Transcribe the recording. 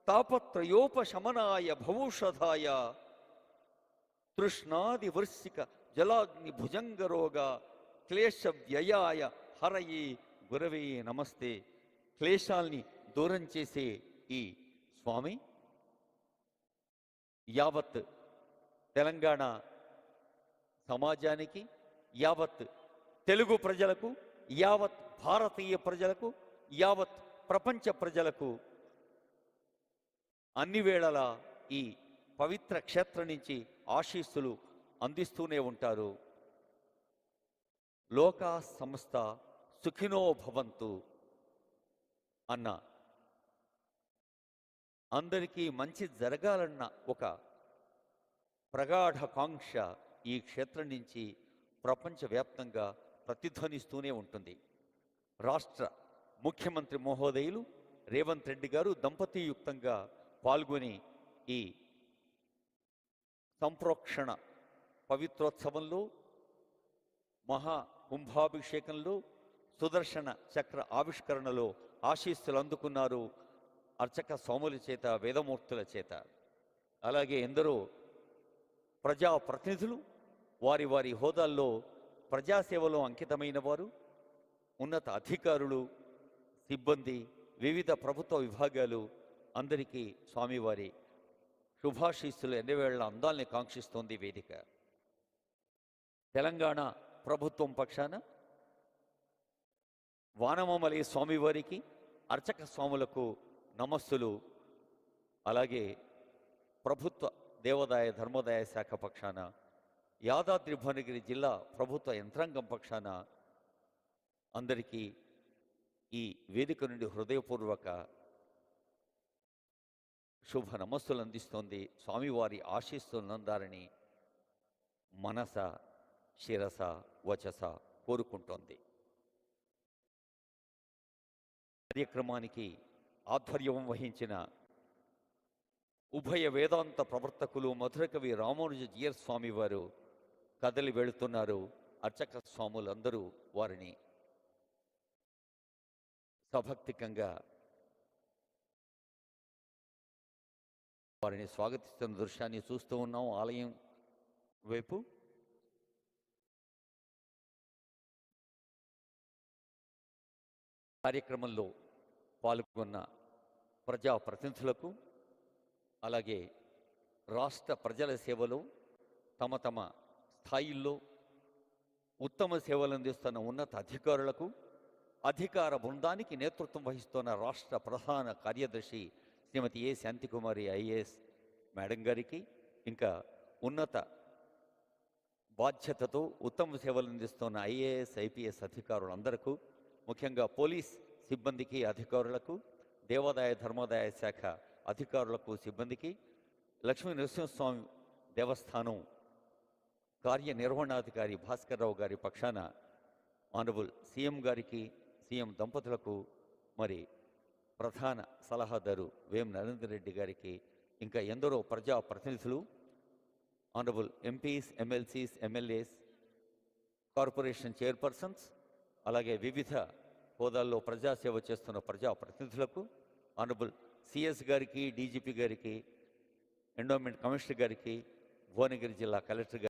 తాపత్రయోపశమనాయ భవౌషధాయ తృష్ణాది వృశ్చిక జలాగ్ని భుజంగరోగ క్లేశ వ్యయాయ హరయే గురవే నమస్తే. క్లేశాల్ని దూరం చేసే ఈ స్వామి యావత్ తెలంగాణ సమాజానికి, యావత్ తెలుగు ప్రజలకు, యావత్ భారతీయ ప్రజలకు, యావత్ ప్రపంచ ప్రజలకు అన్ని వేళలా ఈ పవిత్ర క్షేత్రం నుంచి ఆశీస్సులు అందిస్తూనే ఉంటారు. లోకా సమస్త సుఖినో భవంతు అన్న, అందరికీ మంచి జరగాలన్న ఒక ప్రగాఢ కాంక్ష ఈ క్షేత్రం నుంచి ప్రపంచవ్యాప్తంగా ప్రతిధ్వనిస్తూనే ఉంటుంది. రాష్ట్ర ముఖ్యమంత్రి మహోదయులు రేవంత్ రెడ్డి గారు దంపతీయుక్తంగా పాల్గొని ఈ సంప్రోక్షణ పవిత్రోత్సవంలో, మహా కుంభాభిషేకంలో, సుదర్శన చక్ర ఆవిష్కరణలో ఆశీస్సులు అందుకున్నారు అర్చక స్వాముల చేత, వేదమూర్తుల చేత. అలాగే ఎందరో ప్రజాప్రతినిధులు వారి వారి హోదాల్లో ప్రజాసేవలో అంకితమైన వారు, ఉన్నత అధికారులు, సిబ్బంది, వివిధ ప్రభుత్వ విభాగాలు అందరికీ స్వామివారి శుభాశీస్సులు ఎన్నవేళ్ల అందాల్ని కాంక్షిస్తోంది వేదిక. తెలంగాణ ప్రభుత్వం పక్షాన వానమామలై స్వామివారికి, అర్చక స్వాములకు నమస్సులు. అలాగే ప్రభుత్వ దేవాదాయ ధర్మోదాయ శాఖ పక్షాన, యాదాద్రి భువనగిరి జిల్లా ప్రభుత్వ యంత్రాంగం పక్షాన అందరికీ ఈ వేదిక నుండి హృదయపూర్వక శుభ నమస్సులు అందిస్తోంది. స్వామివారి ఆశీస్సులందారని మనస, శిరస, వచస కోరుకుంటోంది. కార్యక్రమానికి ఆధ్వర్యం వహించిన ఉభయ వేదాంత ప్రవర్తకులు మధురకవి రామానుజ జీయర్ స్వామి వారు కదలి వెళుతున్నారు. అర్చక స్వాములందరూ వారిని సభక్తికంగా వారిని స్వాగతిస్తున్న దృశ్యాన్ని చూస్తూ ఉన్నాం. ఆలయం వైపు కార్యక్రమంలో పాల్గొన్న ప్రజాప్రతినిధులకు, అలాగే రాష్ట్ర ప్రజల సేవలో తమ తమ స్థాయిల్లో ఉత్తమ సేవలు అందిస్తున్న ఉన్నత అధికారులకు, అధికార బృందానికి నేతృత్వం వహిస్తున్న రాష్ట్ర ప్రధాన కార్యదర్శి శ్రీమతి ఏ శాంతికుమారి ఐఏఎస్ మేడం గారికి, ఇంకా ఉన్నత బాధ్యతతో ఉత్తమ సేవలు అందిస్తున్న ఐఏఎస్ ఐపీఎస్ అధికారులందరికీ, ముఖ్యంగా పోలీస్ సిబ్బందికి, అధికారులకు, దేవాదాయ ధర్మోదాయ శాఖ అధికారులకు, సిబ్బందికి, లక్ష్మీ నరసింహస్వామి దేవస్థానం కార్యనిర్వహణాధికారి భాస్కర్ రావు గారి పక్షాన ఆనరబుల్ సీఎం గారికి, సీఎం దంపతులకు, మరి ప్రధాన సలహాదారు వేం నరేందర్ రెడ్డి గారికి, ఇంకా ఎందరో ప్రజాప్రతినిధులు, honourable MPs, MLCs, MLAs, corporation chairpersons, అలాగే వివిధ హోదాల్లో ప్రజాసేవ చేస్తున్న ప్రజాప్రతినిధులకు, ఆనరబుల్ సిఎస్ గారికి, డీజీపీ గారికి, ఎండోమెంట్ కమిషనర్ గారికి, భువనగిరి జిల్లా కలెక్టర్ గారికి,